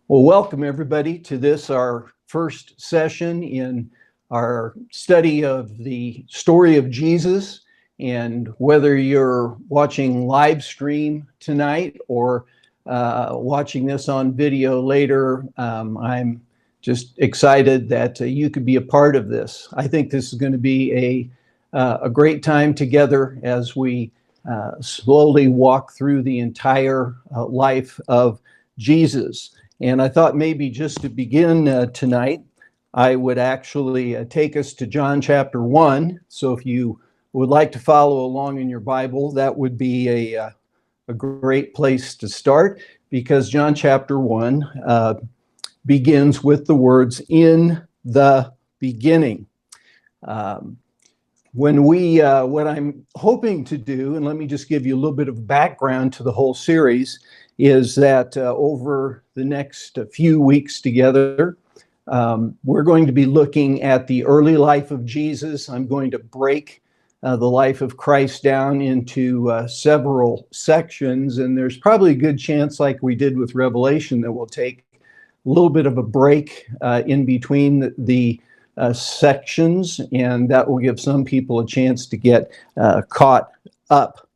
Well, welcome everybody to this, our first session in our study of the story of Jesus. And whether you're watching live stream tonight or watching this on video later, I'm just excited that you could be a part of this. I think this is going to be a great time together as we slowly walk through the entire life of Jesus. And I thought maybe just to begin tonight, I would actually take us to John chapter 1. So if you would like to follow along in your Bible, that would be a great place to start, because John chapter 1 begins with the words, "In the beginning." What I'm hoping to do, and let me just give you a little bit of background to the whole series, is that over the next few weeks together, we're going to be looking at the early life of Jesus. I'm going to break the life of Christ down into several sections, and there's probably a good chance, like we did with Revelation, that we'll take a little bit of a break in between the sections, and that will give some people a chance to get caught up.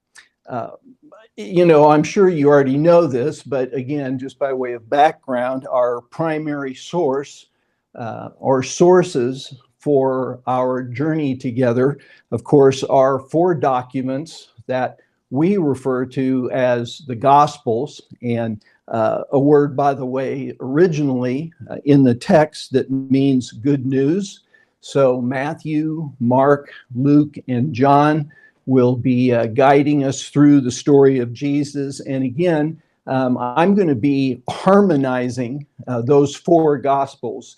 I'm sure you already know this, but again, just by way of background, our primary source or sources for our journey together, of course, are four documents that we refer to as the Gospels. And a word, by the way, originally in the text that means good news. So Matthew, Mark, Luke, and John will be guiding us through the story of Jesus. And again, I'm going to be harmonizing those four Gospels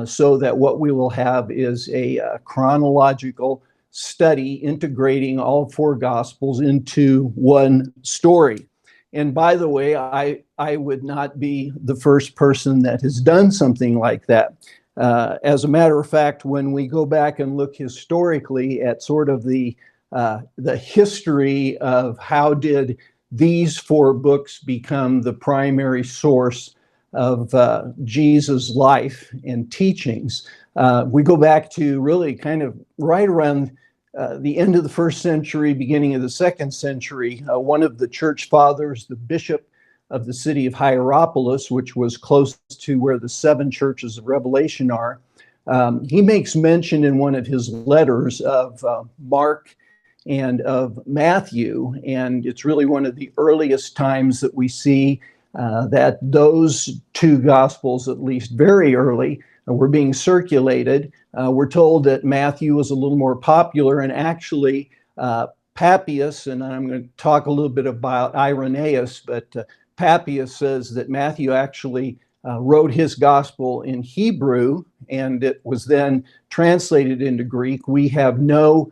so that what we will have is a chronological study integrating all four Gospels into one story. And by the way, I would not be the first person that has done something like that. As a matter of fact, when we go back and look historically at sort of the history of how did these four books become the primary source of Jesus' life and teachings, we go back to really kind of right around the end of the first century, beginning of the second century. One of the church fathers, the bishop of the city of Hierapolis, which was close to where the seven churches of Revelation are, he makes mention in one of his letters of Mark and of Matthew, and it's really one of the earliest times that we see that those two Gospels, at least very early, were being circulated. We're told that Matthew was a little more popular, and actually Papias, and I'm going to talk a little bit about Irenaeus, but Papias says that Matthew actually wrote his gospel in Hebrew, and it was then translated into Greek. We have no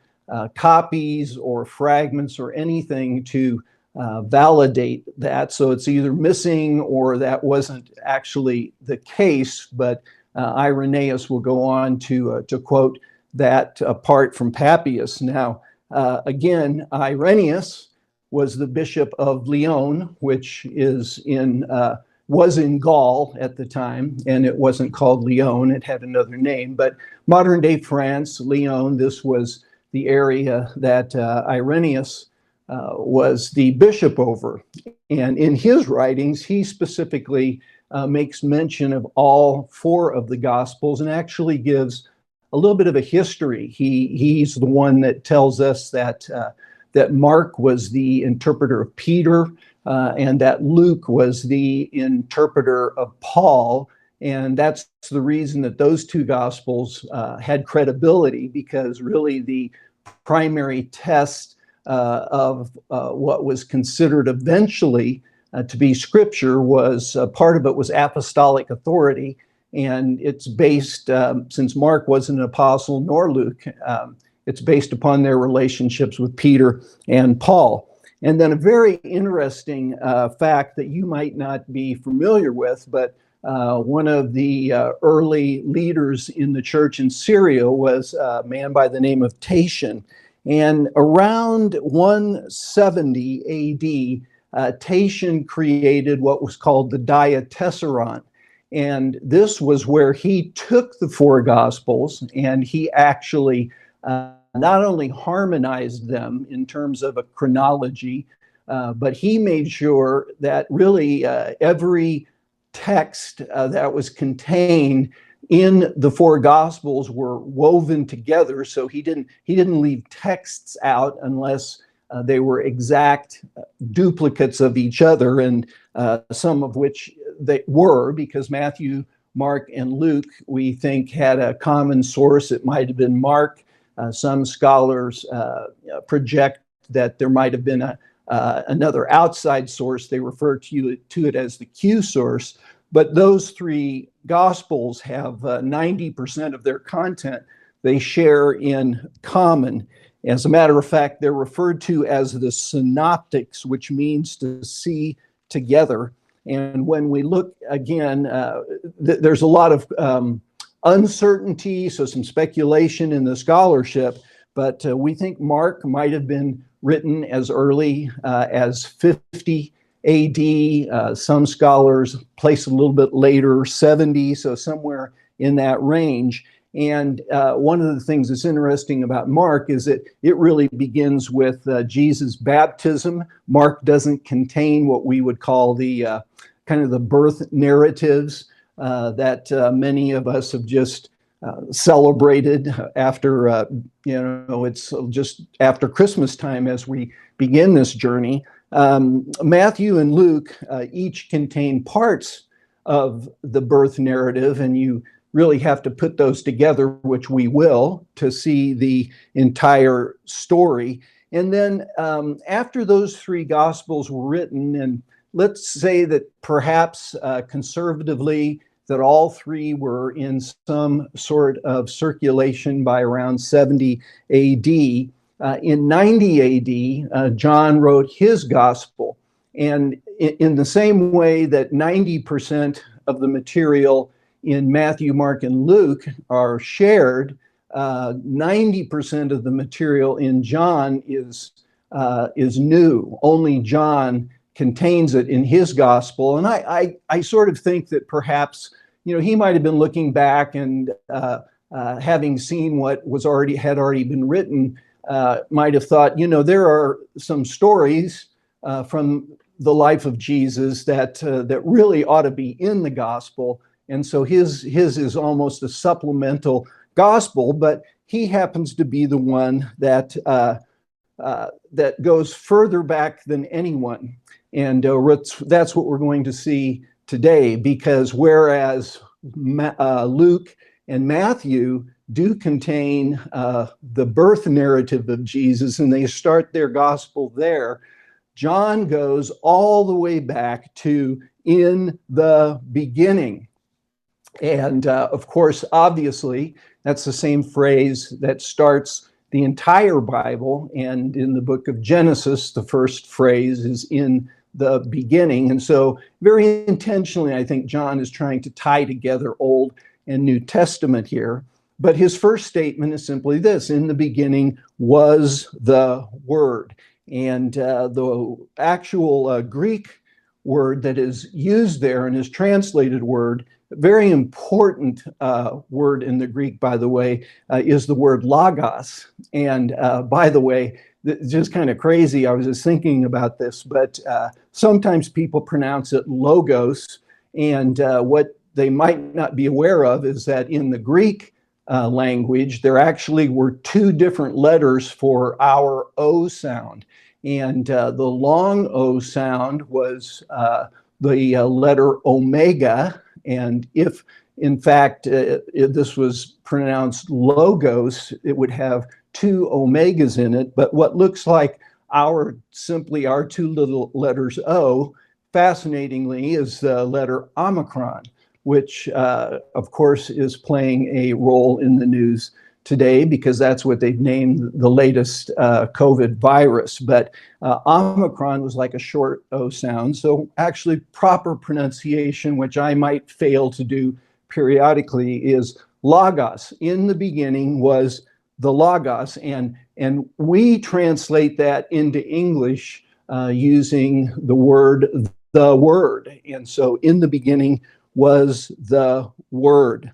copies or fragments or anything to validate that, so it's either missing or that wasn't actually the case, but Irenaeus will go on to quote that apart from Papias. Now, again, Irenaeus was the bishop of Lyon, which was in Gaul at the time, and it wasn't called Lyon, it had another name. But modern day France, Lyon, this was the area that Irenaeus was the bishop over. And in his writings, he specifically makes mention of all four of the Gospels and actually gives a little bit of a history. He's the one that tells us that Mark was the interpreter of Peter, and that Luke was the interpreter of Paul. And that's the reason that those two Gospels had credibility, because really the primary test of what was considered eventually to be Scripture was part of it was apostolic authority. And it's based, since Mark wasn't an apostle nor Luke, it's based upon their relationships with Peter and Paul. And then a very interesting fact that you might not be familiar with, but one of the early leaders in the church in Syria was a man by the name of Tatian. And around 170 AD, Tatian created what was called the Diatessaron. And this was where he took the four Gospels and he actually not only harmonized them in terms of a chronology, but he made sure that really every text that was contained in the four Gospels were woven together. So he didn't leave texts out unless they were exact duplicates of each other, and some of which they were, because Matthew, Mark, and Luke, we think, had a common source. It might have been Mark. Some scholars project that there might have been another outside source. They refer to it as the Q source. But those three Gospels have 90% of their content they share in common. As a matter of fact, they're referred to as the synoptics, which means to see together. And when we look again, there's a lot of uncertainty, so some speculation in the scholarship, but we think Mark might have been written as early as 50 AD. Some scholars place a little bit later, 70, so somewhere in that range. And one of the things that's interesting about Mark is that it really begins with Jesus' baptism. Mark doesn't contain what we would call the kind of the birth narratives that many of us have just celebrated after, it's just after Christmas time as we begin this journey. Matthew and Luke each contain parts of the birth narrative, and you really have to put those together, which we will, to see the entire story. And then after those three Gospels were written, and let's say that perhaps conservatively that all three were in some sort of circulation by around 70 AD, in 90 AD, John wrote his Gospel. And in the same way that 90% of the material in Matthew, Mark, and Luke are shared, 90% of the material in John is new. Only John contains it in his Gospel. And I sort of think that perhaps, he might have been looking back and having seen what had already been written, might have thought, there are some stories from the life of Jesus that really ought to be in the Gospel. And so his is almost a supplemental gospel, but he happens to be the one that that goes further back than anyone. And that's what we're going to see today, because whereas Luke and Matthew do contain the birth narrative of Jesus, and they start their gospel there, John goes all the way back to in the beginning. And of course, obviously, that's the same phrase that starts the entire Bible. And in the book of Genesis, the first phrase is in the beginning. And so very intentionally, I think John is trying to tie together Old and New Testament here. But his first statement is simply this: in the beginning was the Word. And the actual Greek word that is used there and is translated word, very important word in the Greek, by the way, is the word logos. And by the way, it's just kind of crazy. I was just thinking about this, but sometimes people pronounce it logos. And what they might not be aware of is that in the Greek language, there actually were two different letters for our O sound. And the long O sound was the letter omega. And if, in fact, this was pronounced logos, it would have two omegas in it. But what looks like simply our two little letters O, fascinatingly, is the letter Omicron, which, of course, is playing a role in the news today, because that's what they've named the latest COVID virus. But Omicron was like a short O sound. So actually proper pronunciation, which I might fail to do periodically, is logos. In the beginning was the logos. And we translate that into English using the word, the Word. And so in the beginning was the Word.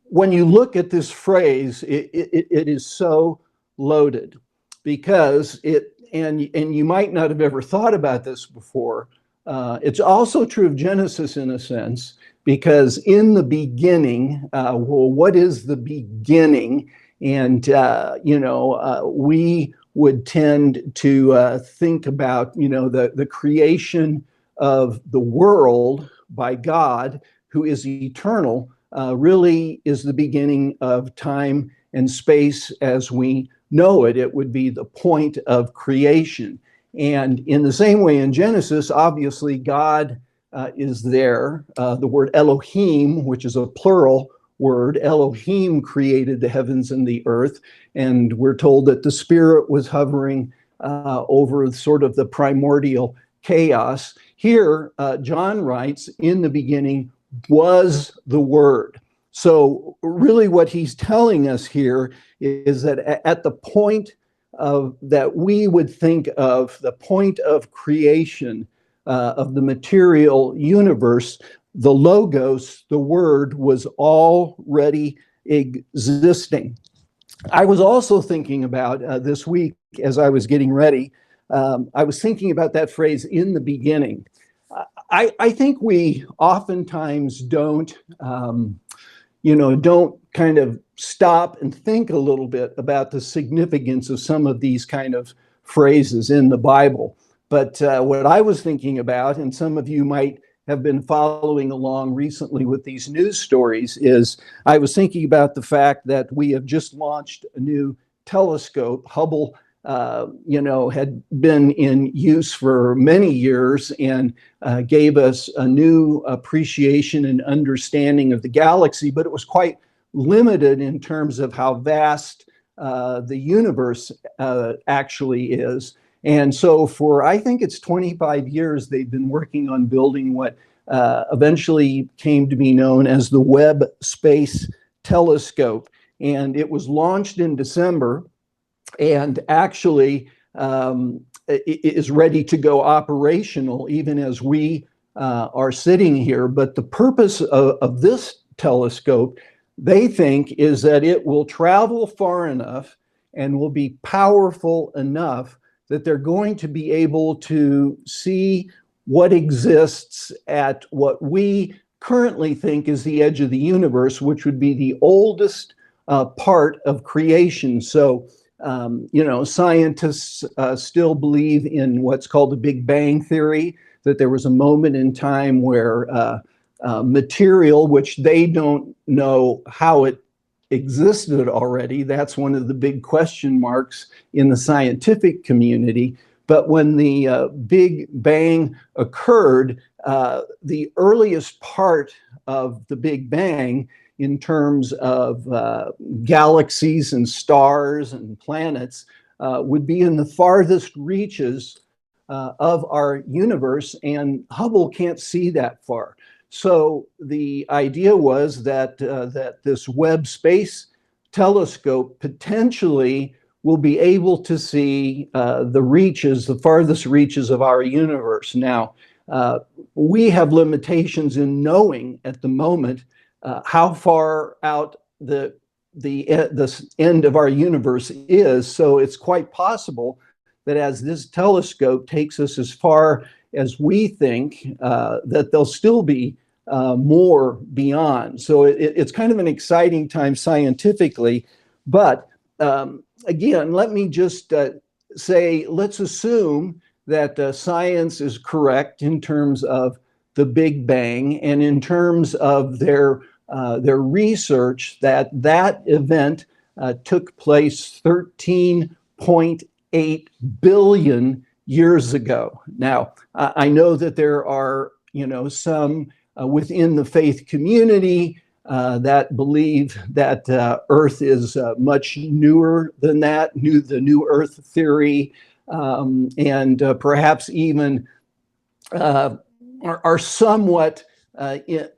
When you look at this phrase, it is so loaded, because and you might not have ever thought about this before. It's also true of Genesis in a sense, because in the beginning, well, what is the beginning? And, we would tend to think about, the creation of the world by God, who is eternal, really is the beginning of time and space as we know it. It would be the point of creation. And in the same way in Genesis, obviously God is there. The word Elohim, which is a plural word, Elohim created the heavens and the earth. And we're told that the Spirit was hovering over sort of the primordial chaos. Here, John writes, in the beginning was the Word. So really what he's telling us here is that at the point of that we would think of the point of creation of the material universe, the Logos, the Word, was already existing. I was also thinking about this week as I was getting ready, I was thinking about that phrase, in the beginning. I think we oftentimes don't kind of stop and think a little bit about the significance of some of these kind of phrases in the Bible. But what I was thinking about, and some of you might have been following along recently with these news stories, is I was thinking about the fact that we have just launched a new telescope. Hubble had been in use for many years and gave us a new appreciation and understanding of the galaxy, but it was quite limited in terms of how vast the universe actually is. And so for, I think it's 25 years, they've been working on building what eventually came to be known as the Webb Space Telescope. And it was launched in December, and actually is ready to go operational even as we are sitting here. But the purpose of this telescope, they think, is that it will travel far enough and will be powerful enough that they're going to be able to see what exists at what we currently think is the edge of the universe, which would be the oldest part of creation. So scientists still believe in what's called the Big Bang Theory, that there was a moment in time where material, which they don't know how it existed already, that's one of the big question marks in the scientific community. But when the Big Bang occurred, the earliest part of the Big Bang in terms of galaxies and stars and planets would be in the farthest reaches of our universe, and Hubble can't see that far. So the idea was that this Webb Space Telescope potentially will be able to see the farthest reaches of our universe. Now, we have limitations in knowing at the moment how far out the end of our universe is. So it's quite possible that as this telescope takes us as far as we think, that there'll still be more beyond. So it's kind of an exciting time scientifically. But again, let me just say, let's assume that science is correct in terms of the Big Bang and in terms of their research that event took place 13.8 billion years ago. Now, I know that there are, some within the faith community that believe that Earth is much newer than that, the New Earth theory, and perhaps even are somewhat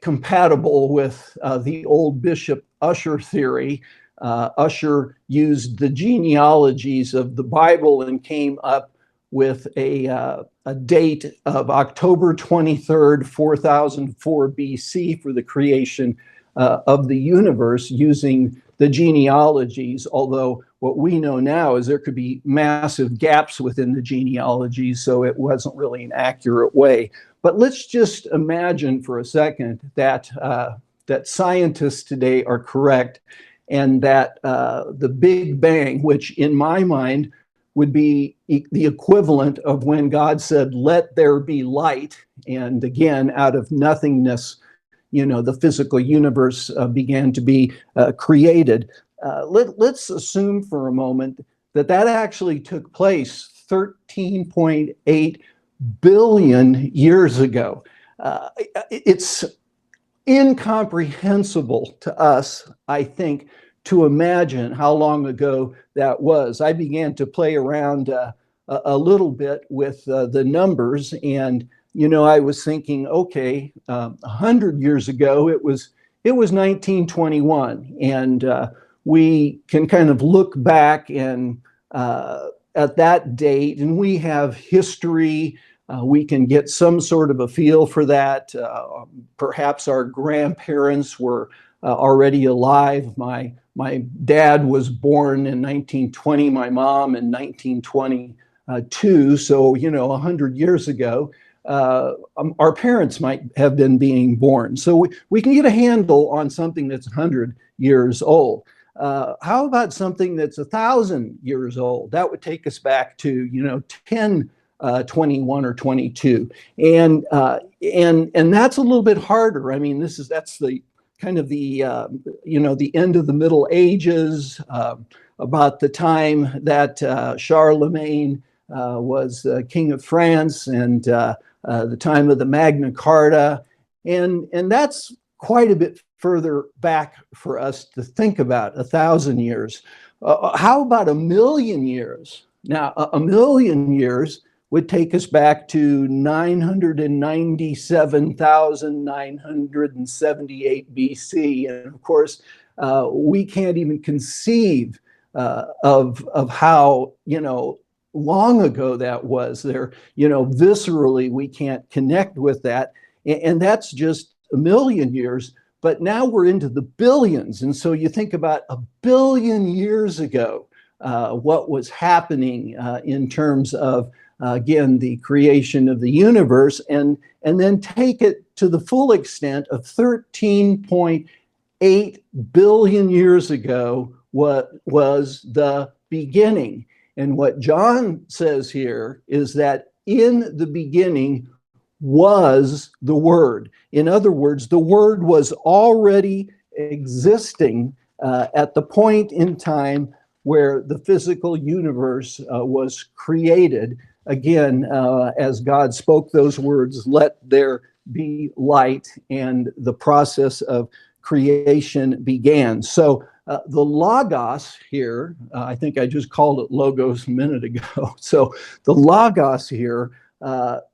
compatible with the old Bishop Ussher theory. Ussher used the genealogies of the Bible and came up with a date of October 23rd, 4004 BC for the creation of the universe using the genealogies, although what we know now is there could be massive gaps within the genealogies, so it wasn't really an accurate way. But let's just imagine for a second that that scientists today are correct, and that the Big Bang, which in my mind would be the equivalent of when God said, "Let there be light," and again, out of nothingness, the physical universe began to be created. Let's assume for a moment that actually took place 13.8 billion years ago. It's incomprehensible to us, I think, to imagine how long ago that was. I began to play around a little bit with the numbers, and I was thinking, okay, 100 years ago it was 1921, and we can kind of look back and at that date, and we have history. We can get some sort of a feel for that. Perhaps our grandparents were already alive. My dad was born in 1920, my mom in 1922. So, 100 years ago, our parents might have been being born. So we can get a handle on something that's 100 years old. How about something that's 1,000 years old? That would take us back to, 1021 or 22. And that's a little bit harder. I mean, that's the kind of the end of the Middle Ages, about the time that Charlemagne was king of France, and the time of the Magna Carta, and that's quite a bit further back for us to think about. 1,000 years. How about 1,000,000 years? Now, a million years would take us back to 997,978 BC. And of course, we can't even conceive of how, long ago that was. There, viscerally, we can't connect with that. And that's just 1,000,000 years. But now we're into the billions. And so you think about 1,000,000,000 years ago, what was happening in terms of again, the creation of the universe, and then take it to the full extent of 13.8 billion years ago, what was the beginning. And what John says here is that in the beginning was the Word. In other words, the Word was already existing at the point in time where the physical universe was created. Again, as God spoke those words, "Let there be light," and the process of creation began. So the Logos here, I think I just called it Logos a minute ago. So the Logos here,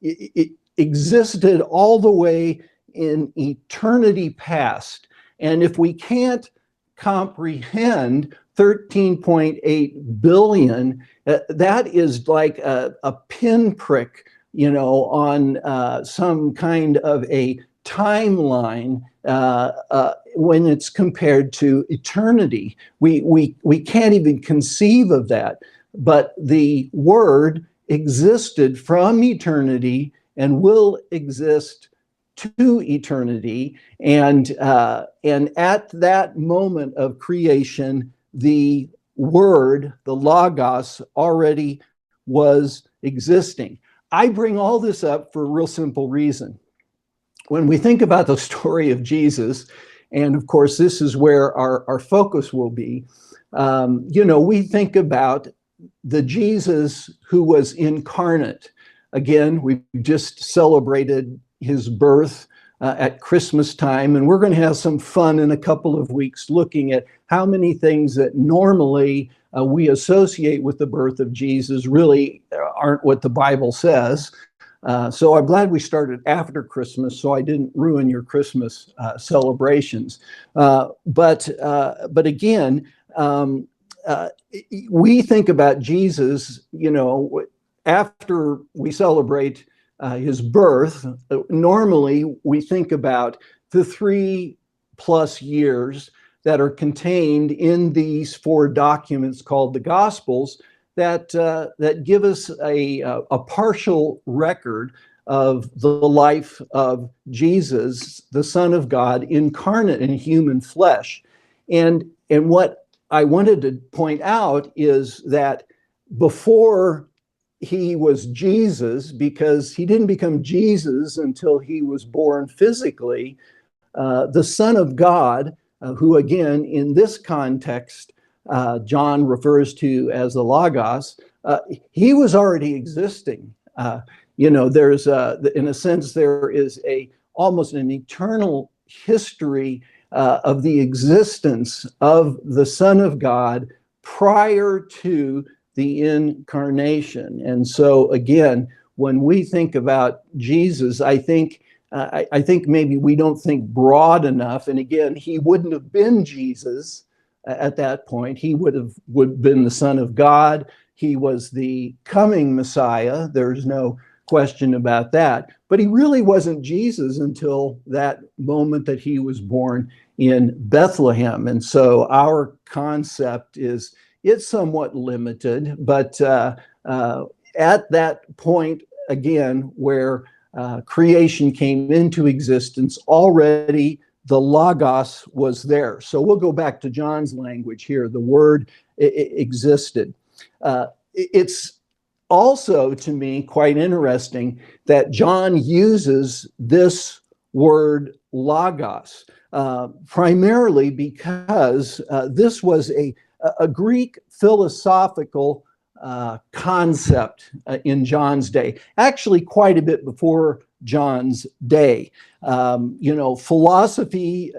it existed all the way in eternity past. And if we can't comprehend 13.8 billion, that is like a pinprick, on some kind of a timeline when it's compared to eternity. We can't even conceive of that. But the Word existed from eternity and will exist to eternity. And at that moment of creation, the Word, the Logos, already was existing. I bring all this up for a real simple reason. When we think about the story of Jesus, and of course this is where our focus will be, we think about the Jesus who was incarnate. Again, we've just celebrated his birth at Christmas time, and we're going to have some fun in a couple of weeks looking at how many things that normally we associate with the birth of Jesus really aren't what the Bible says. So I'm glad we started after Christmas, so I didn't ruin your Christmas celebrations. But again, we think about Jesus, after we celebrate his birth, normally we think about the 3+ years that are contained in these 4 documents called the Gospels that give us a partial record of the life of Jesus, the Son of God, incarnate in human flesh. And what I wanted to point out is that before he was Jesus, because he didn't become Jesus until he was born physically, the Son of God, who again, in this context, John refers to as the Logos, he was already existing. There's in a sense, there is almost an eternal history of the existence of the Son of God prior to the incarnation. And so again, when we think about Jesus, I think maybe we don't think broad enough. And again, he wouldn't have been Jesus at that point. He would have been the Son of God. He was the coming Messiah. There's no question about that. But he really wasn't Jesus until that moment that he was born in Bethlehem. And so our concept it's somewhat limited, but at that point, again, where creation came into existence, already the Logos was there. So we'll go back to John's language here. The Word existed. It's also, to me, quite interesting that John uses this word Logos, primarily because this was a Greek philosophical concept in John's day, actually quite a bit before John's day. Philosophy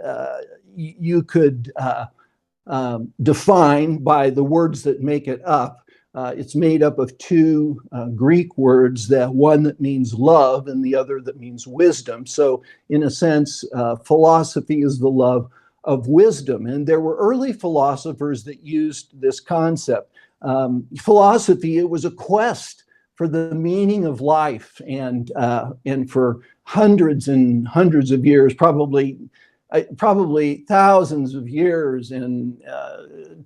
you could define by the words that make it up. It's made up of 2 Greek words, one that means love and the other that means wisdom. So in a sense, philosophy is the love of wisdom. And there were early philosophers that used this concept. Philosophy, it was a quest for the meaning of life, and for hundreds and hundreds of years, probably thousands of years, and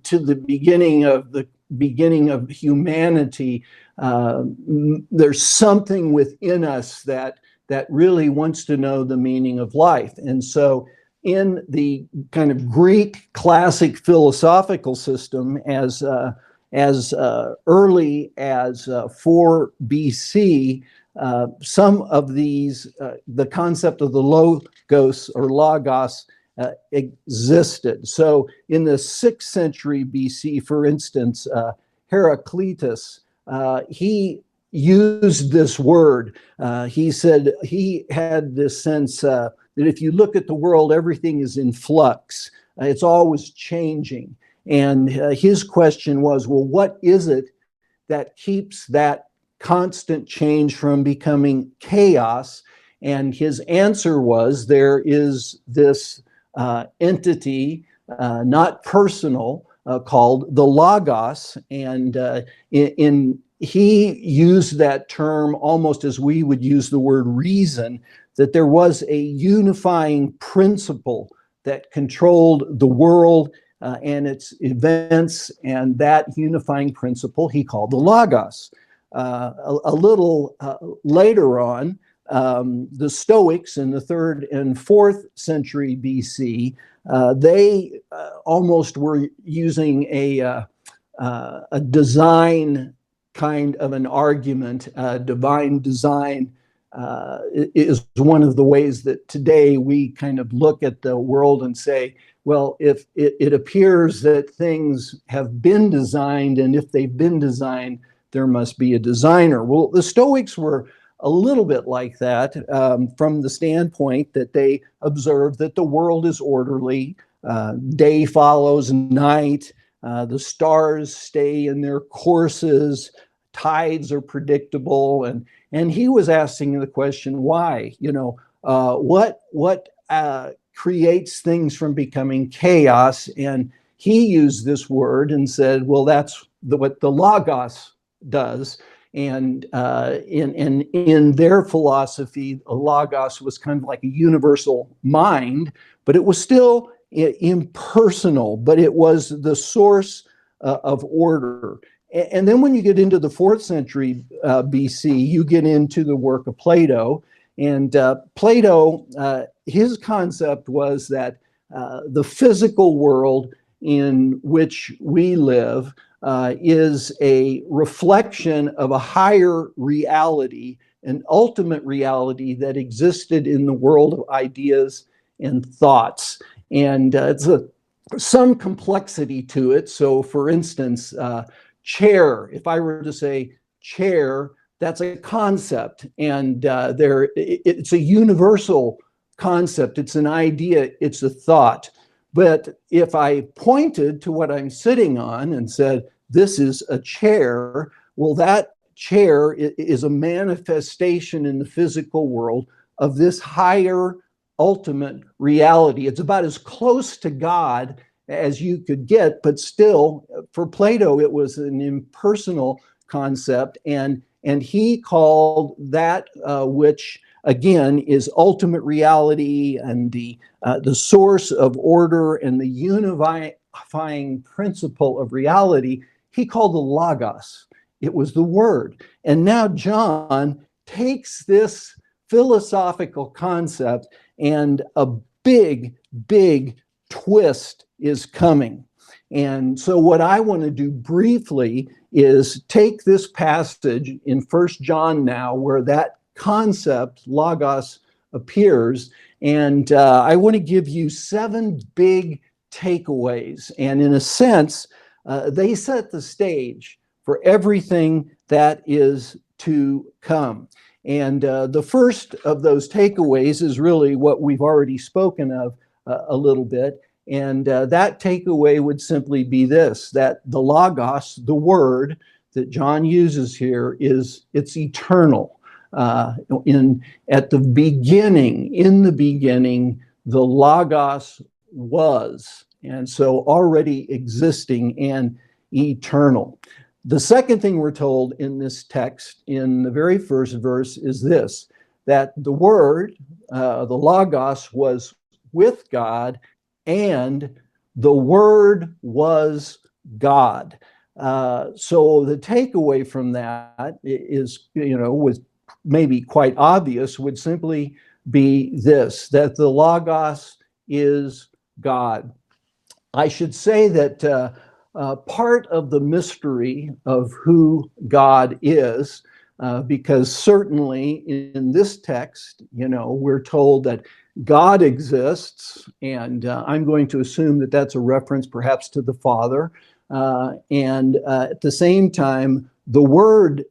to the beginning of humanity, there's something within us that really wants to know the meaning of life. And so in the kind of Greek classic philosophical system, as early as 4 BC, some of these, the concept of the logos or logos existed. So in the 6th century BC, for instance, Heraclitus, he used this word. He said he had this sense that if you look at the world, everything is in flux. It's always changing. And his question was, well, what is it that keeps that constant change from becoming chaos? And his answer was, there is this entity, not personal, called the Logos. And he used that term almost as we would use the word reason, that there was a unifying principle that controlled the world and its events, and that unifying principle he called the Logos. A little later on, the Stoics in the 3rd and 4th century BC, they almost were using a design kind of an argument. Divine design is one of the ways that today we kind of look at the world and say, well, if it appears that things have been designed, and if they've been designed, there must be a designer. Well, the Stoics were a little bit like that, from the standpoint that they observe that the world is orderly, day follows night, the stars stay in their courses, tides are predictable, and he was asking the question, why? What creates things from becoming chaos? And he used this word and said, well, that's what the Logos does. And in their philosophy, logos was kind of like a universal mind, but it was still impersonal, but it was the source of order. And then when you get into the 4th century BC, you get into the work of Plato. And Plato, his concept was that the physical world in which we live is a reflection of a higher reality, an ultimate reality that existed in the world of ideas and thoughts. And it's some complexity to it. So for instance, chair, if I were to say chair, that's a concept, and it's a universal concept. It's an idea, it's a thought. But if I pointed to what I'm sitting on and said, this is a chair, well, that chair is a manifestation in the physical world of this higher ultimate reality. It's about as close to God as you could get, but still, for Plato, it was an impersonal concept, and he called that which, again, is ultimate reality and the source of order and the unifying principle of reality, he called the logos. It was the word. And now John takes this philosophical concept, and a big, big twist is coming. And so what I want to do briefly is take this passage in 1 John now, where that concept, logos, appears, and I want to give you 7 big takeaways. And in a sense, they set the stage for everything that is to come. And the first of those takeaways is really what we've already spoken of a little bit. And that takeaway would simply be this, that the logos, the word that John uses here, it's eternal. In the beginning, the logos was, and so already existing and eternal. The second thing we're told in this text, in the very first verse, is this, that the word, the logos, was with God, and the word was God. So the takeaway from that is, was maybe quite obvious, would simply be this, that the logos is God. I should say that part of the mystery of who God is, because certainly in this text, we're told that God exists, and I'm going to assume that that's a reference perhaps to the Father. And at the same time, the Word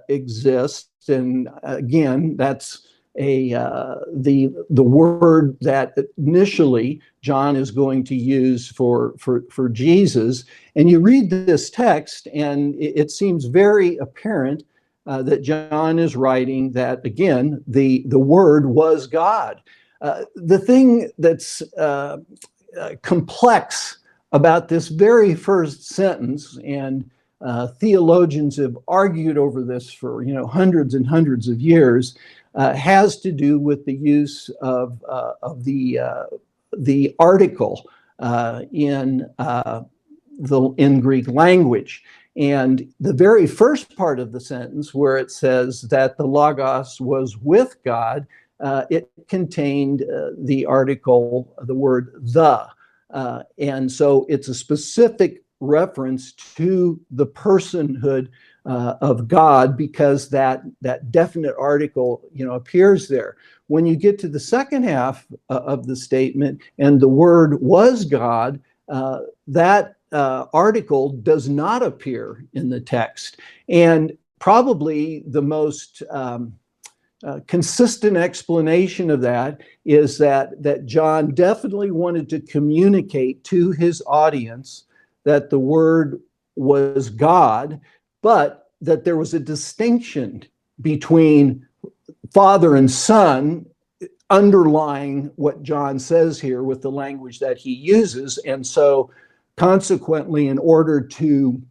exists, and again, that's the word that initially John is going to use for Jesus. And you read this text, and it seems very apparent that John is writing that, again, the word was God. The thing that's complex about this very first sentence, and theologians have argued over this for hundreds and hundreds of years, has to do with the use of the article in Greek language. And the very first part of the sentence, where it says that the logos was with God, it contained the article, the word the. And so it's a specific reference to the personhood of God, because that definite article appears there. When you get to the second half of the statement, and the word was God, that article does not appear in the text. And probably the most consistent explanation of that is that John definitely wanted to communicate to his audience that the word was God, but that there was a distinction between Father and Son, underlying what John says here with the language that he uses. And so consequently, in order to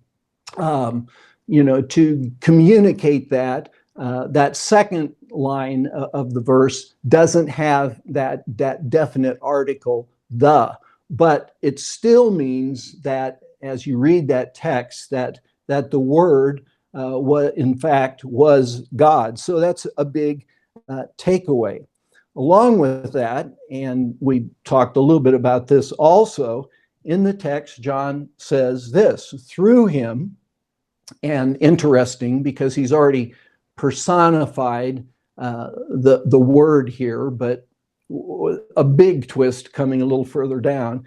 to communicate that, that second line of the verse doesn't have that definite article, the, but it still means that as you read that text, that the Word in fact was God. So that's a big takeaway. Along with that, and we talked a little bit about this also, in the text, John says this, through him, and interesting because he's already personified the Word here, but a big twist coming a little further down.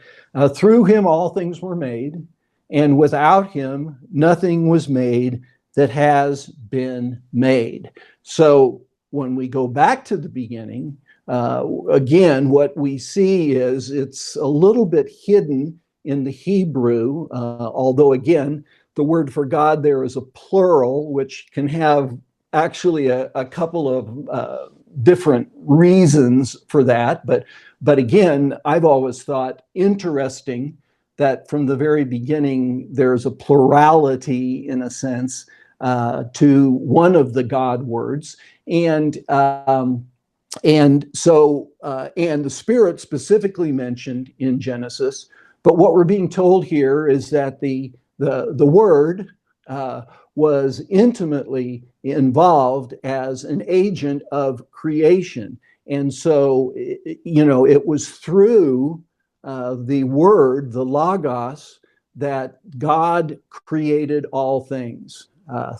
Through him all things were made, and without him nothing was made that has been made. So when we go back to the beginning, again, what we see is it's a little bit hidden in the Hebrew, although again, the word for God there is a plural, which can have actually a couple of different reasons for that. But again, I've always thought interesting that from the very beginning, there's a plurality in a sense to one of the God words. And so the Spirit specifically mentioned in Genesis. But what we're being told here is that the Word was intimately involved as an agent of creation. And so, it was through the Word, the Logos, that God created all things.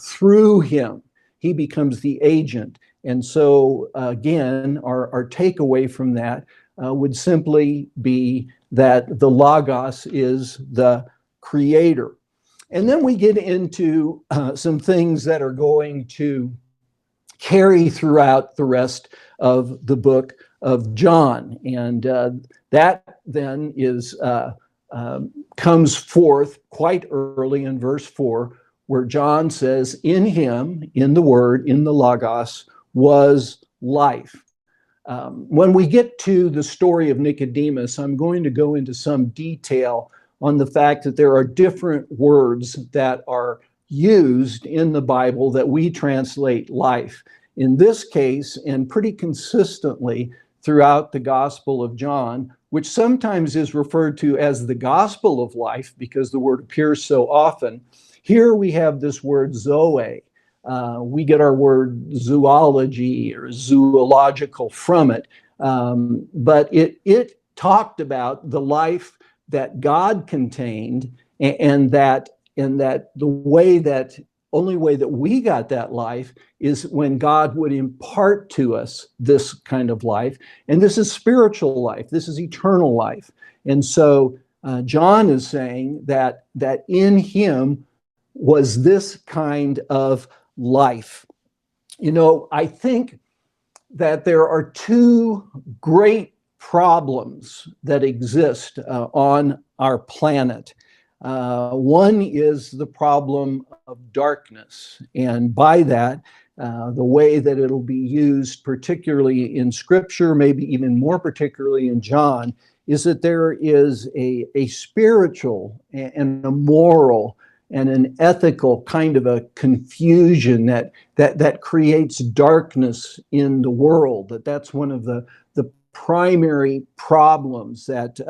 Through him, he becomes the agent. And so, again, our takeaway from that would simply be that the Logos is the creator. And then we get into some things that are going to carry throughout the rest of the book of John. And that then comes forth quite early in verse 4, where John says, in him, in the Word, in the Logos, was life. When we get to the story of Nicodemus, I'm going to go into some detail on the fact that there are different words that are used in the Bible that we translate life. In this case, and pretty consistently throughout the Gospel of John, which sometimes is referred to as the Gospel of life because the word appears so often, here we have this word zoe. We get our word zoology or zoological from it, but it talked about the life that God contained, and that the only way that we got that life is when God would impart to us this kind of life. And this is spiritual life. This is eternal life. And so John is saying that in him was this kind of life. I think that there are two great problems that exist on our planet. One is the problem of darkness, and by that, the way that it'll be used, particularly in Scripture, maybe even more particularly in John, is that there is a spiritual and a moral and an ethical kind of a confusion that creates darkness in the world. That's one of the primary problems that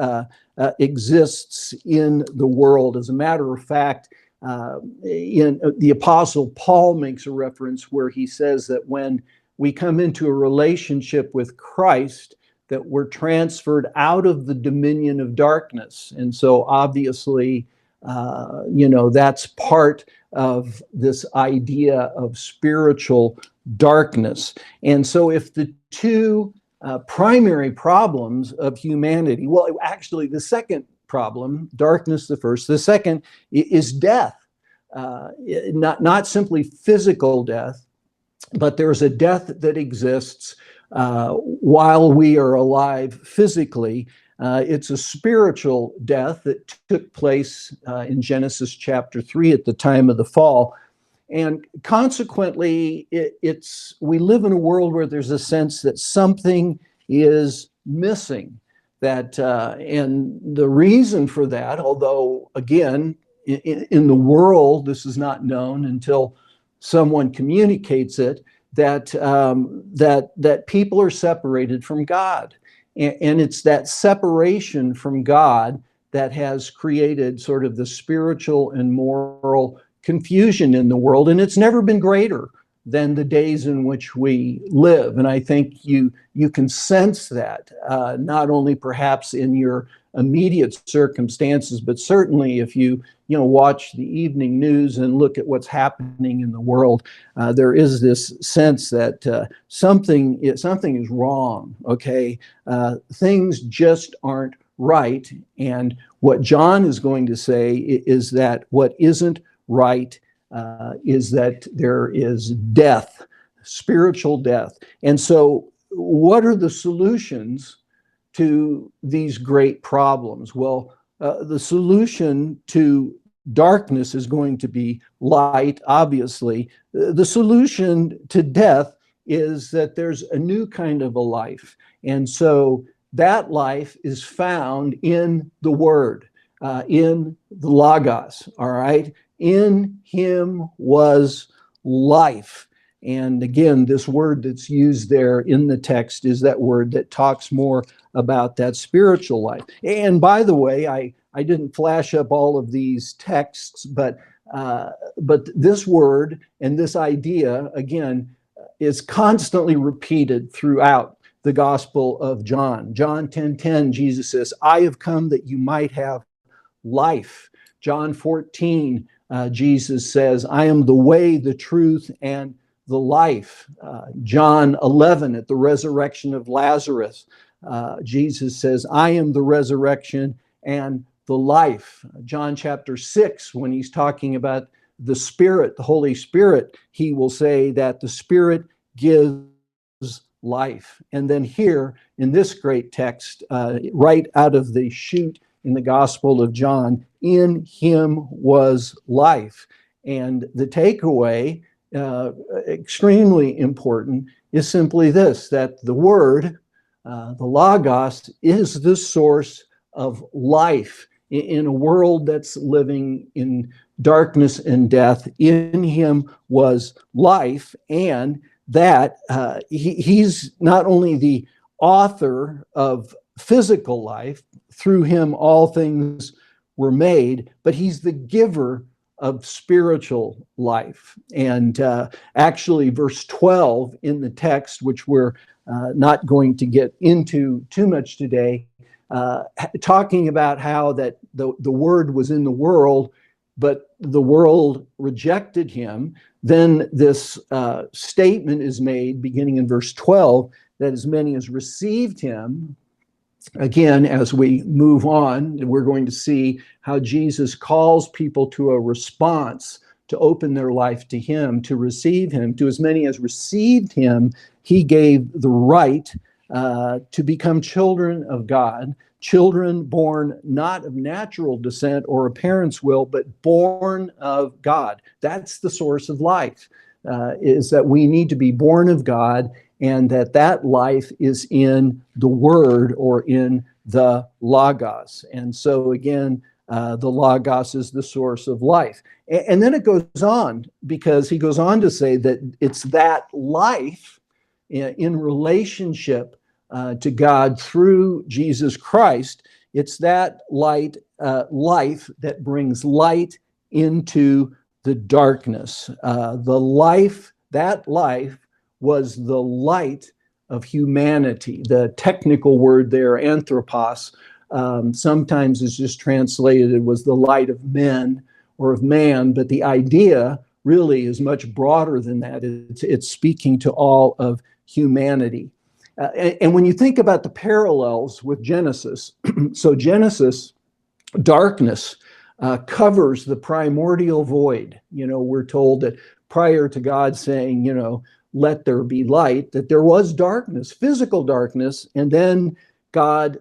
exists in the world. As a matter of fact, the Apostle Paul makes a reference where he says that when we come into a relationship with Christ, that we're transferred out of the dominion of darkness. And so obviously, that's part of this idea of spiritual darkness. And so if the two primary problems of humanity, well, actually the second problem, darkness the first, the second is death. Not simply physical death, but there's a death that exists while we are alive physically. It's a spiritual death that took place in Genesis chapter 3 at the time of the fall. And consequently, we live in a world where there's a sense that something is missing. And the reason for that, although, again, in the world, this is not known until someone communicates it, that that people are separated from God. And it's that separation from God that has created sort of the spiritual and moral confusion in the world. And it's never been greater than the days in which we live. And I think you can sense that, not only perhaps in your immediate circumstances, but certainly if you watch the evening news and look at what's happening in the world, there is this sense that something is wrong. Okay, things just aren't right. And what John is going to say is that what isn't right is that there is death, spiritual death. And so, what are the solutions to these great problems? Well, the solution to darkness is going to be light, obviously. The solution to death is that there's a new kind of a life. And so that life is found in the Word, in the Logos, all right? In him was life. And again, this word that's used there in the text is that word that talks more about that spiritual life. And by the way, I didn't flash up all of these texts, but this word and this idea, again, is constantly repeated throughout the Gospel of John. John 10:10, Jesus says, I have come that you might have life. John 14, Jesus says, I am the way, the truth, and the life. John 11, at the resurrection of Lazarus, Jesus says, I am the resurrection and the life. John chapter 6, when he's talking about the Spirit, the Holy Spirit, he will say that the Spirit gives life. And then here in this great text, right out of the chute in the Gospel of John, in him was life. And the takeaway, extremely important, is simply this, that the Word, the Logos, is the source of life in a world that's living in darkness and death. In him was life, and that he's not only the author of physical life, through him all things were made, but he's the giver of spiritual life. And actually, verse 12 in the text, which we're not going to get into too much today, talking about how that the Word was in the world, but the world rejected him. Then this statement is made, beginning in verse 12, that as many as received him. Again, as we move on, we're going to see how Jesus calls people to a response, to open their life to him, to receive him. To as many as received him, he gave the right to become children of God, children born not of natural descent or a parent's will, but born of God. That's the source of life, is that we need to be born of God, and that life is in the Word or in the Logos. And so again, the Logos is the source of life. And then it goes on, because he goes on to say that it's that life in relationship to God through Jesus Christ. It's that life that brings light into the darkness. That life was the light of humanity. The technical word there, anthropos, sometimes is just translated was the light of men or of man, but the idea really is much broader than that. It's speaking to all of humanity. And when you think about the parallels with Genesis, so Genesis, darkness covers the primordial void. We're told that prior to God saying, let there be light, that there was darkness, physical darkness, and then God,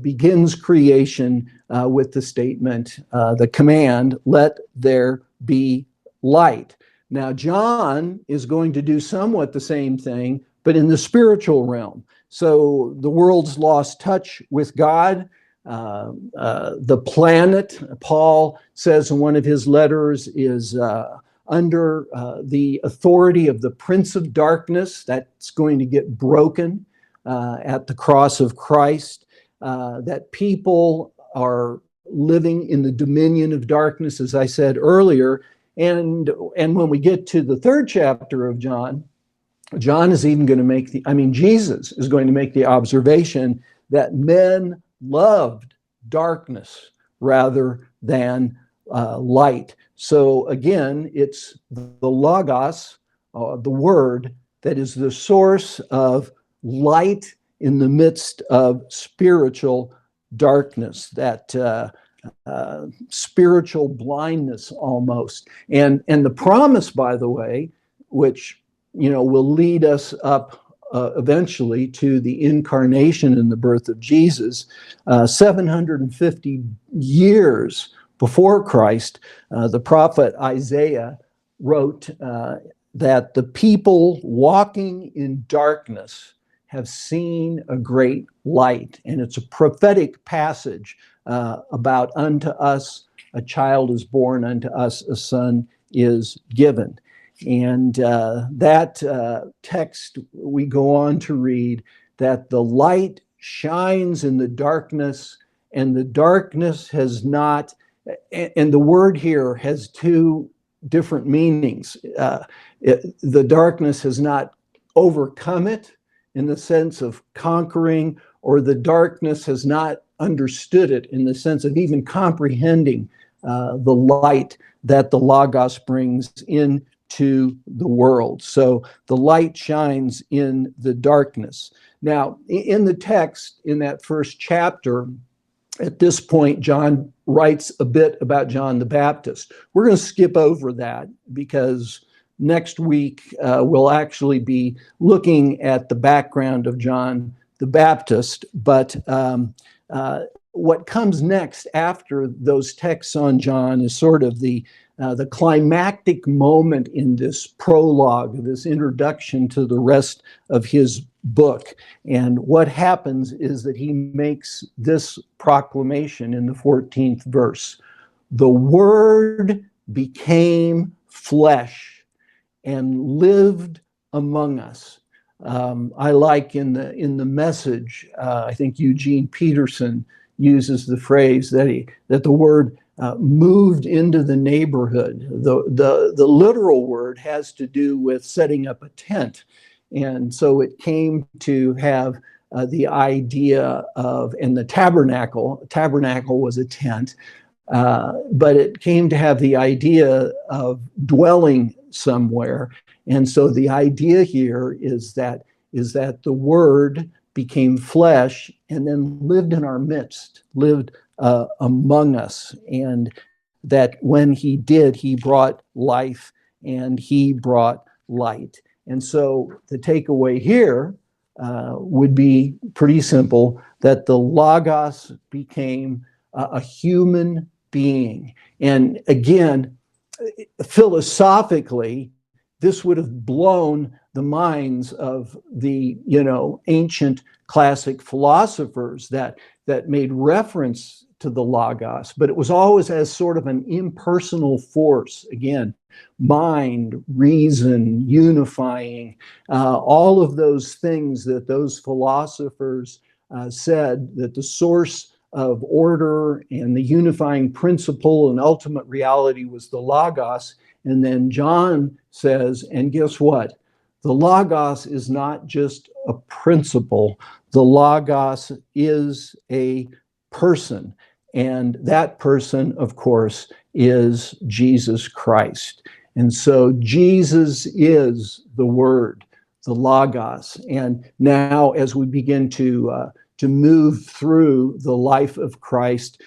begins creation with the statement, the command, let there be light. Now, John is going to do somewhat the same thing, but in the spiritual realm. So the world's lost touch with God. The planet, Paul says in one of his letters, is under the authority of the Prince of Darkness. That's going to get broken at the cross of Christ. That people are living in the dominion of darkness, as I said earlier. And when we get to the 3rd chapter of John, John is even going to make Jesus is going to make the observation that men loved darkness rather than light. So again, it's the Logos, the Word, that is the source of light in the midst of spiritual darkness, that spiritual blindness almost. And the promise, by the way, which will lead us up eventually to the incarnation and the birth of Jesus, 750 years before Christ, the prophet Isaiah wrote that the people walking in darkness have seen a great light. And it's a prophetic passage about unto us a child is born, unto us a son is given. And that text, we go on to read that the light shines in the darkness, and the darkness has not, and the word here has 2 different meanings. The darkness has not overcome it in the sense of conquering, or the darkness has not understood it in the sense of even comprehending the light that the Logos brings in to the world. So the light shines in the darkness. Now, in the text, in that 1st chapter, at this point, John writes a bit about John the Baptist. We're going to skip over that because next week we'll actually be looking at the background of John the Baptist. But what comes next after those texts on John is sort of the climactic moment in this prologue, this introduction to the rest of his book. And what happens is that he makes this proclamation in the 14th verse: the Word became flesh and lived among us. I like in the Message, I think Eugene Peterson uses the phrase that the Word moved into the neighborhood. The literal word has to do with setting up a tent. And so it came to have the idea of, and the tabernacle was a tent, but it came to have the idea of dwelling somewhere. And so the idea here is that the Word became flesh and then lived in our midst, lived among us, and that when he did, he brought life and he brought light. And so the takeaway here would be pretty simple, that the Logos became a human being. And again, philosophically, this would have blown the minds of the ancient classic philosophers that made reference to the Logos, but it was always as sort of an impersonal force. Again, mind, reason, unifying, all of those things that those philosophers said that the source of order and the unifying principle and ultimate reality was the Logos. And then John says, and guess what? The Logos is not just a principle. The Logos is a person. And that person, of course, is Jesus Christ. And so Jesus is the Word, the Logos. And now as we begin to move through the life of Christ,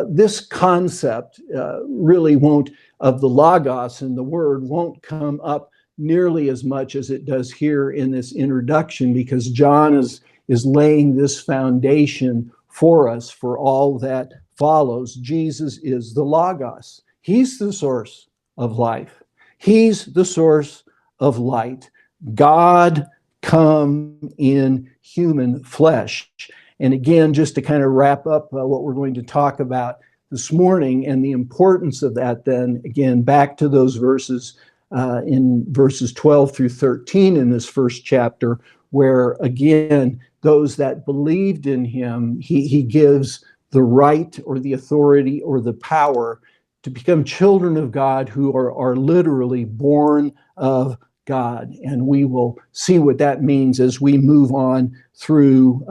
this concept really won't, of the Logos and the Word, won't come up nearly as much as it does here in this introduction, because John is laying this foundation for us for all that follows. Jesus is the Logos. He's the source of life. He's the source of light. God come in human flesh. And again, just to kind of wrap up what we're going to talk about this morning and the importance of that, then again, back to those verses in verses 12 through 13 in this first chapter, where again, those that believed in him, he gives the right or the authority or the power to become children of God who are literally born of God. And we will see what that means as we move on through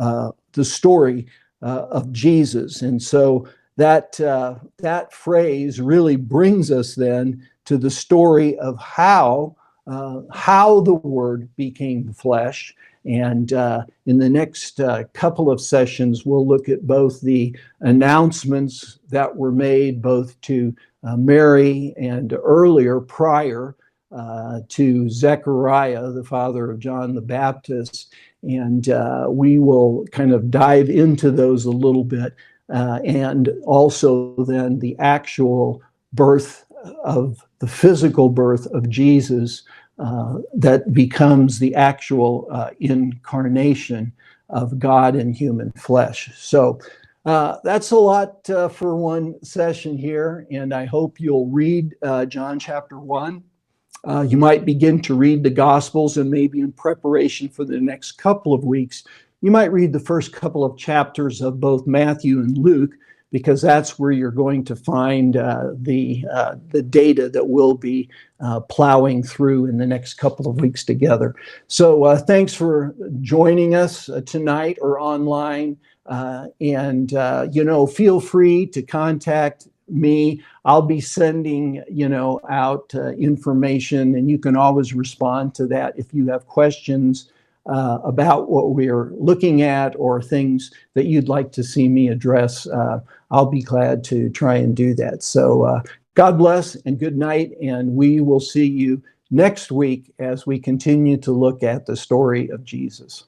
the story of Jesus. And so that phrase really brings us then to the story of how the Word became flesh. And in the next couple of sessions, we'll look at both the announcements that were made both to Mary and earlier prior to Zechariah, the father of John the Baptist. And we will kind of dive into those a little bit. And also then the actual birth of the physical birth of Jesus that becomes the actual incarnation of God in human flesh. So that's a lot for one session here, and I hope you'll read John chapter 1. You might begin to read the Gospels, and maybe in preparation for the next couple of weeks, you might read the first couple of chapters of both Matthew and Luke, because that's where you're going to find the data that we'll be plowing through in the next couple of weeks together. So thanks for joining us tonight or online. And feel free to contact me. I'll be sending, out information, and you can always respond to that if you have questions about what we're looking at or things that you'd like to see me address. I'll be glad to try and do that. So God bless and good night, and we will see you next week as we continue to look at the story of Jesus.